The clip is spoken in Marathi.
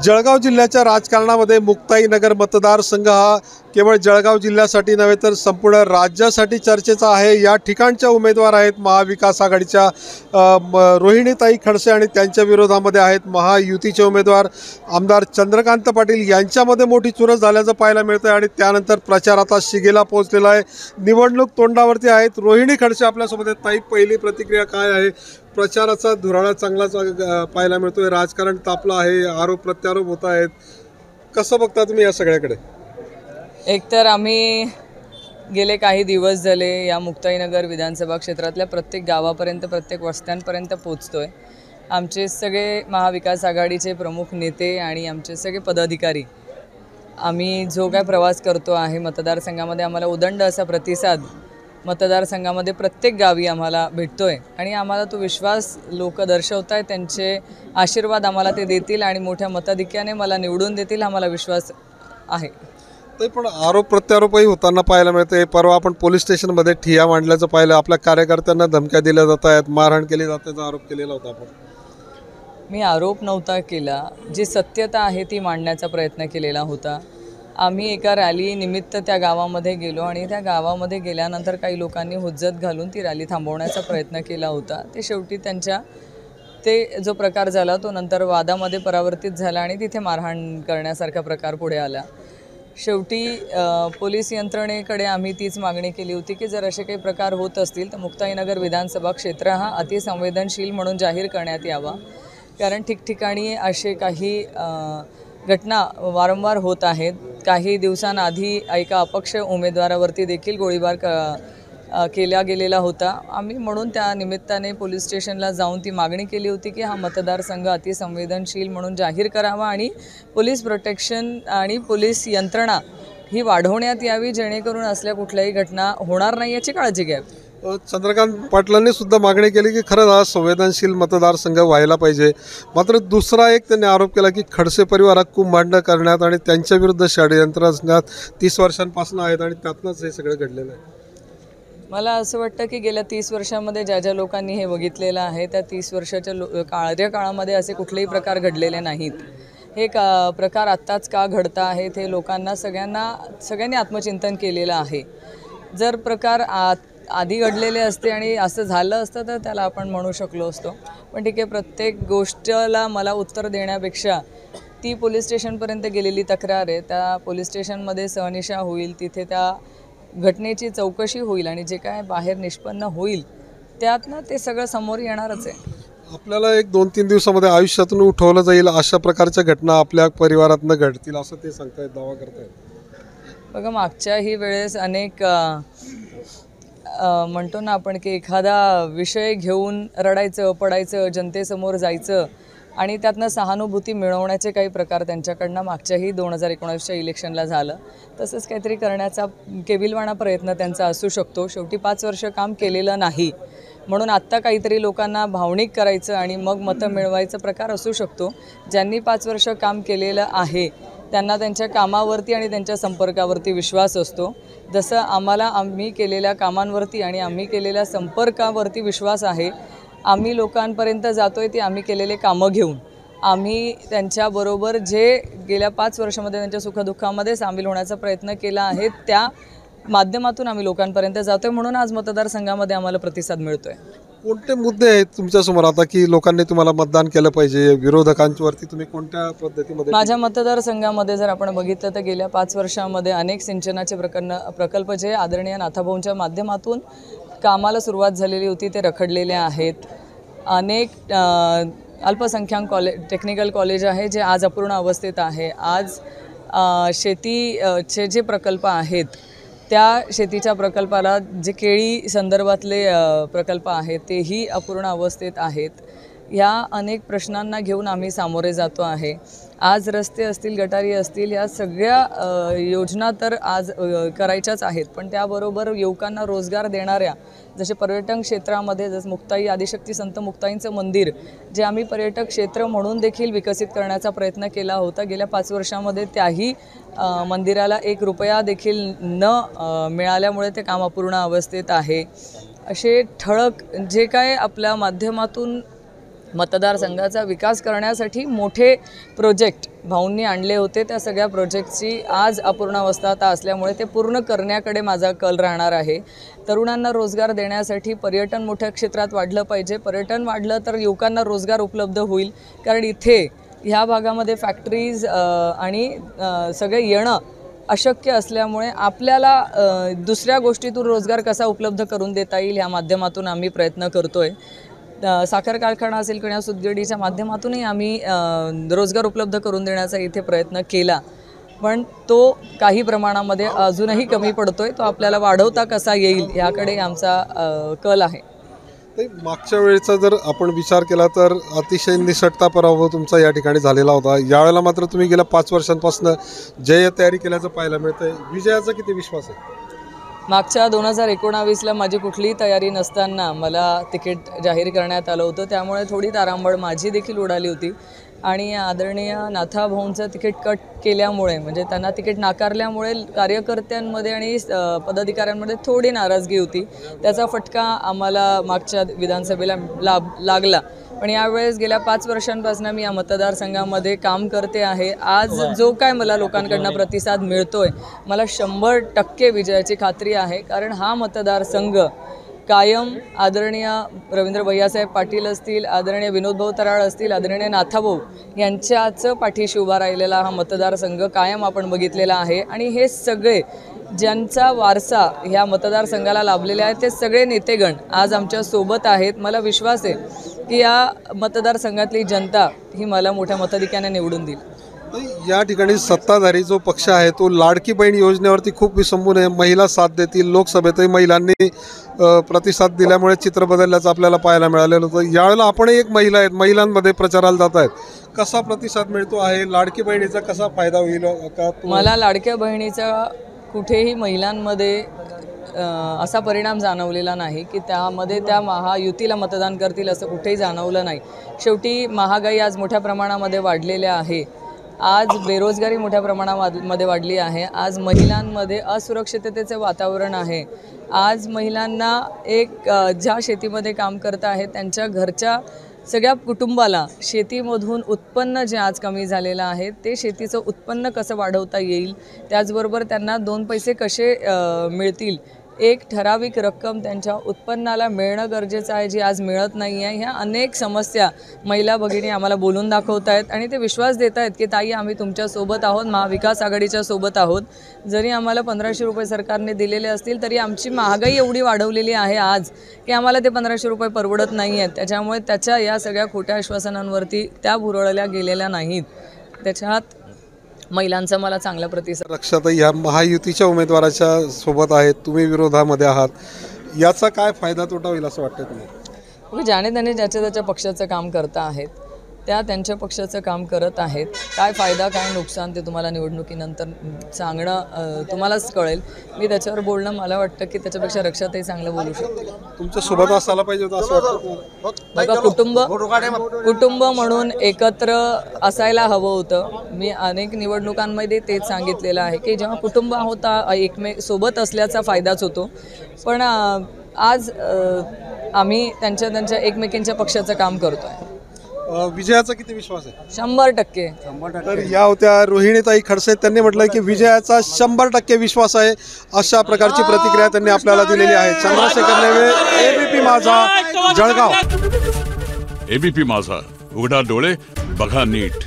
जळगाव जिल्ह्याच्या राजकारणामध्ये मुक्ताईनगर मतदारसंघ हा केवळ जळगाव जिल्ह्यासाठी नव्हे तर संपूर्ण राज्यासाठी चर्चेचा आहे। या ठिकाणच्या उमेदवार आहेत महाविकास आघाडीच्या रोहिणीताई खडसे आणि त्यांच्या विरोधामध्ये आहेत महायुतीचे उमेदवार आमदार चंद्रकांत पाटील यांच्यामध्ये मोठी चुरस झाल्याचं पाहायला मिळतं आणि त्यानंतर प्रचार आता शिगेला पोहोचलेला आहे। निवडणूक तोंडावरती आहेत। रोहिणी खडसे आपल्यासोबत आहेत। ताई, पहिली प्रतिक्रिया काय आहे? प्रचाराचा धुराळा चांगलाच पाहायला मिळतोय, राजकारण तापलं आहे, आरोप प्रत्यारोप होत आहेत, कसं बघता तुम्ही या सगळ्याकडे? एकतर आम्ही गेले काही दिवस झाले या मुक्ताईनगर विधानसभा क्षेत्रातल्या प्रत्येक गावापर्यंत प्रत्येक वस्त्यांपर्यंत पोहोचतोय। आमचे सगळे महाविकास आघाडीचे प्रमुख नेते आणि आमचे सगळे पदाधिकारी आम्ही जो काय प्रवास करतो आहे मतदारसंघामध्ये आम्हाला उदंड असा प्रतिसाद मतदारसंघामध्ये प्रत्येक गावी आम्हाला भेटतोय आणि आम्हाला तो विश्वास लोक दर्शवत आहेत। त्यांचे आशीर्वाद आम्हाला ते देतील आणि मोठ्या मताधिक्याने मला निवडून देतील, आम्हाला विश्वास आहे। ते पण आरोप प्रत्यारोपही होताना पाहायला मिळते। परवा आपण पोलीस स्टेशनमध्ये ठिय्या मांडल्याचं पाहिलं, आपल्या कार्यकर्त्यांना धमक्या दिल्या जात आहेत, मारहाण केली जाते आरोप केलेला होता आपण। मी आरोप नव्हता केला, जी सत्यता आहे ती मांडण्याचा प्रयत्न केलेला होता। आम्ही एका रॅली निमित्त त्या गावामध्ये गेलो आणि त्या गावामध्ये गेल्यानंतर काही लोकांनी हुज्जत घालून ती रॅली थांबवण्याचा प्रयत्न केला होता। ते शेवटी ते जो प्रकार झाला तो नंतर वादामध्ये परावर्तित झाला आणि तिथे मारहाण करण्यासारखा प्रकार पुढे आला। शेवटी पोलीस यंत्रणेकडे आम्ही तीच मागणी केली होती की जर असे काही प्रकार होत असतील तर मुक्ताईनगर विधानसभा क्षेत्र हा अतिसंवेदनशील म्हणून जाहीर करण्यात यावा, कारण ठिकठिकाणी असे काही घटना वारंवार होत आहेत। काही दिवसांआधी एका अपक्ष उमेदवारावरती देखील गोळीबार केला गेलेला होता। आम्ही म्हणून त्या निमित्ताने पोलीस स्टेशनला जाऊन ती मागणी केली होती की हा मतदारसंघ अतिसंवेदनशील म्हणून जाहीर करावा आणि पोलीस प्रोटेक्शन आणि पोलीस यंत्रणा ही वाढवण्यात यावी, जेणेकरून असल्या कुठल्याही घटना होणार नाही याची काळजी घ्यावी। चंद्रकांत पाटलांनी सुद्धा मागणी केली की खरंच हा संवेदनशील मतदारसंघ व्हायला पाहिजे। मात्र दुसरा एक त्यांनी आरोप केला की खडसे परिवारात कुंभकर्ण करण्यात आणि त्यांच्या विरुद्ध षडयंत्र असण्यात 30 वर्षांपासून आहेत आणि त्यातनंच हे सगळं घडलेलं आहे। मला असं वाटतं की गेल्या 30 वर्षांमध्ये ज्या लोकांनी हे बघितलेलं आहे त्या 30 वर्षाच्या कार्यकाळामध्ये असे कुठलेही प्रकार घडलेले नाहीत। हे प्रकार आत्ताच का घडत आहेत हे लोकांना सगळ्यांनी आत्मचिंतन केलेलं आहे। जर प्रकार आधी घडलेले असते आणि असं झालं असतं तर त्याला आपण म्हणू शकलो असतो, पण ठीक आहे, प्रत्येक गोष्टला मला उत्तर देण्यापेक्षा ती पोलीस स्टेशनपर्यंत गेलेली तक्रार आहे, त्या पोलीस स्टेशनमध्ये सहनिशा होईल, तिथे त्या घटनेची चौकशी होईल आणि जे काय बाहेर निष्पन्न होईल त्यातनं ते सगळं समोर येणारच आहे। आपल्याला 1-2-3 दिवसामध्ये आयुष्यातून उठवलं जाईल अशा प्रकारच्या घटना आपल्या परिवारातनं घडतील असं ते सांगतायत, दावा करतायत। बघा, मागच्याही वेळेस अनेक म्हणतो ना आपण की एखादा विषय घेऊन रडायचं, पडायचं, जनतेसमोर जायचं आणि त्यातनं सहानुभूती मिळवण्याचे काही प्रकार त्यांच्याकडनं मागच्याही 2019च्या इलेक्शनला झालं। तसंच काहीतरी करण्याचा केविलवाणा प्रयत्न त्यांचा असू शकतो। शेवटी 5 वर्ष काम केलेलं नाही म्हणून आत्ता काहीतरी लोकांना भावनिक करायचं आणि मग मतं मिळवायचा प्रकार असू शकतो। ज्यांनी 5 वर्ष काम केलेलं आहे त्यांना त्यांच्या कामावरती आणि त्यांच्या संपर्कावरती विश्वास असतो। जसं आम्ही केलेल्या कामांवरती आणि आम्ही केलेल्या संपर्कावरती विश्वास आहे। आम्ही लोकांपर्यंत जातोय ते आम्ही केलेले कामं घेऊन, आम्ही त्यांच्याबरोबर जे गेल्या 5 वर्षामध्ये त्यांच्या सुखदुःखामध्ये सामील होण्याचा प्रयत्न केला आहे त्या माध्यमातून आम्ही लोकांपर्यंत जातोय, म्हणून आज मतदारसंघामध्ये आम्हाला प्रतिसाद मिळतोय। कोणते मुद्दे आहेत तुमच्यासमोर आता की लोकांनी तुम्हाला मतदान केलं पाहिजे? विरोधकांवरती तुम्ही कोणत्या पद्धतीमध्ये? माझ्या मतदारसंघामध्ये जर आपण बघितलं तर गेल्या 5 वर्षांमध्ये अनेक सिंचनाचे प्रकल्प जे आदरणीय नाथाभाऊंच्या माध्यमातून कामाला सुरुवात झालेली होती ते रखडलेले आहेत। अनेक अल्पसंख्याक टेक्निकल कॉलेज आहे जे आज अपूर्ण अवस्थेत आहे। आज शेतीचे जे प्रकल्प आहेत त्या शेतीच्या प्रकल्पाला जे केळी संदर्भातले प्रकल्प आहेत तेही अपूर्ण अवस्थेत आहेत। ह्या अनेक प्रश्नांना घेऊन आम्ही सामोरे जातो आहे। आज रस्ते असतील, गटारी असतील, या सगळ्या योजना तर आज करायच्याच आहेत, पण त्याबरोबर युवकांना रोजगार देणाऱ्या जसे पर्यटन क्षेत्रामध्ये जसं मुक्ताई आदिशक्ती संत मुक्ताईंचं मंदिर जे आम्ही पर्यटक क्षेत्र म्हणून देखील विकसित करण्याचा प्रयत्न केला होता, गेल्या 5 वर्षांमध्ये त्याही मंदिराला 1 रुपया देखील न मिळाल्यामुळे ते काम अपूर्ण अवस्थेत आहे। असे ठळक जे काय आपल्या माध्यमातून मतदारसंघाचा विकास करण्यासाठी मोठे प्रोजेक्ट भाऊंनी आणले होते. त्या सगळ्या प्रोजेक्टची आज अपूर्णावस्था आता असल्यामुळे ते पूर्ण करण्याकडे माझा कल राहणार आहे. तरुणांना रोजगार देण्यासाठी पर्यटन मोठ्या क्षेत्रात वाढलं पाहिजे. पर्यटन वाढलं तर युवकांना रोजगार उपलब्ध होईल, कारण इथे ह्या भागामध्ये फॅक्टरीज आणि सगळे येणं अशक्य असल्यामुळे आपल्याला दुसऱ्या गोष्टीतून रोजगार कसा उपलब्ध करून देता येईल ह्या माध्यमातून आम्ही प्रयत्न करतोय. साखर कारखाना असेल किंवा सूतगिरणीच्या माध्यमातूनही आम्ही रोजगार उपलब्ध करून देण्याचा इथे प्रयत्न केला, पण तो काही प्रमाणामध्ये अजूनही कमी पडतोय. तो आपल्याला वाढवता कसा येईल याकडे आमचा कल आहे. मागच्या वेळेचा जर आपण विचार केला तर अतिशय निसटता पराभव तुमचा या ठिकाणी झालेला होता. यावेळेला मात्र तुम्ही गेल्या 5 वर्षांपासून जय तयारी केल्याचं पाहायला मिळतंय. विजयाचा किती विश्वास आहे? मागच्या 2019ला माझी कुठलीही तयारी नसताना मला तिकीट जाहीर करण्यात आलं होतं, त्यामुळे थोडी तारांबळ माझी देखील उडाली होती. आणि आदरणीय नाथा भाऊंचं तिकीट कट केल्यामुळे, म्हणजे त्यांना तिकीट नाकारल्यामुळे कार्यकर्त्यांमध्ये आणि पदाधिकाऱ्यांमध्ये थोडी नाराजगी होती. त्याचा फटका आम्हाला मागच्या विधानसभेला लागला. पण यावेळेस गेल्या 5 वर्षांपासून मी या मतदारसंघामध्ये काम करते आहे. आज जो काय मला लोकांकडून प्रतिसाद मिळतोय, मला 100% विजयाची खात्री आहे. कारण हा मतदारसंघ कायम आदरणीय रवींद्र भैयासाहेब पाटील असतील, आदरणीय विनोद भाऊ तराळ असतील, आदरणीय नाथाभाऊ यांच्याच पाठीशी उभा राहिलेला हा मतदारसंघ कायम आपण बघितलेला आहे. आणि हे सगळे ज्यांचा वारसा ह्या मतदारसंघाला लाभलेले आहे ते सगळे नेतेगण आज आमच्या सोबत आहेत. मला विश्वास आहे की या मतदारसंघातली जनता ही मला मोठ्या मताधिक्याने निवडून देईल. या ठिकाणी सत्ताधारी जो पक्ष आहे तो लाडकी बहीण योजनेवरती खूप विसंबून आहे. महिला साथ देतील. लोकसभेतही महिलांनी प्रतिसाद दिल्यामुळे चित्र बदलल्याचं आपल्याला पाहायला मिळालेलं होतं. यावेळेला आपण एक महिला आहेत, महिलांमध्ये प्रचाराला जात आहेत. कसा प्रतिसाद मिळतो आहे? लाडकी बहिणीचा कसा फायदा होईल का? मला लाडक्या बहिणीचा कुठेही महिलांमध्ये असा परिणाम जाणवलेला नाही की त्यामध्ये त्या महायुतीला मतदान करतील असं कुठेही जाणवलं नाही. शेवटी महागाई आज मोठ्या प्रमाणामध्ये वाढलेल्या आहे. आज बेरोजगारी मोठ्या प्रमाणामध्ये वाढली आहे. आज महिलांमध्ये असुरक्षिततेचे वातावरण आहे. आज महिलांना ज्या शेतीमध्ये काम करत आहेत त्यांच्या घरच्या सगळ्या कुटुंबाला शेतीमधून उत्पन्न जे आज कमी झालेलं आहे ते शेतीचं उत्पन्न कसं वाढवता येईल, त्याचबरोबर त्यांना 2 पैसे कसे मिळतील, एक ठराविक रक्कम त्यांच्या उत्पन्नाला मिळणं गरजेचं आहे जी आज मिळत नाही आहे. ह्या अनेक समस्या महिला भगिनी आम्हाला बोलून दाखवत आहेत आणि ते विश्वास देत आहेत की ताई आम्ही तुमच्यासोबत आहोत, महाविकास आघाडीच्या सोबत आहोत. जरी आम्हाला 1500 रुपये सरकारने दिलेले असतील तरी आमची महागाई एवढी वाढवलेली आहे आज की आम्हाला ते 1500 रुपये परवडत नाही आहेत. त्याच्यामुळे त्याच्या या सगळ्या खोट्या आश्वासनांवरती त्या भुरळल्या गेलेल्या नाहीत. त्याच्यात महिलांचा मला चांगला प्रतिसाद. रक्षाताई ह्या महायुतीच्या उमेदवाराच्या सोबत आहेत, तुम्ही विरोधामध्ये आहात. याचा काय फायदा तोटा होईल असं वाटतं तुम्हाला? ज्याने त्याने ज्याच्या त्याच्या पक्षाचं काम करत आहेत, त्या त्यांच्या पक्षाचं काम करत आहेत. काय फायदा काय नुकसान ते तुम्हाला निवडणुकीनंतर सांगणं तुम्हालाच कळेल. मी त्याच्यावर बोलणं, मला वाटतं की त्याच्यापेक्षा रक्षाताई चांगलं बोलू शकते. तुमच्या सोबत असायला पाहिजे होतं असं वाटतं? बघा, कुटुंब म्हणून एकत्र असायला हवं होतं. मी अनेक निवडणुकांमध्ये तेच सांगितलेलं आहे की जेव्हा कुटुंब होता सोबत असल्याचा फायदाच होतो. पण आज आम्ही त्यांच्या एकमेकींच्या पक्षाचं काम करतोय. विजयाचा किती विश्वास आहे? 100%. तर या होत्या रोहिणीताई खडसे. त्यांनी म्हटलं की विजयाचा 100% विश्वास आहे. अशा प्रकारची प्रतिक्रिया त्यांनी आपल्याला दिलेली आहे. चंद्रशेखर नेवळे, एबीपी माझा, जळगाव. एबीपी माझा, उघडा डोळे बघा नीट.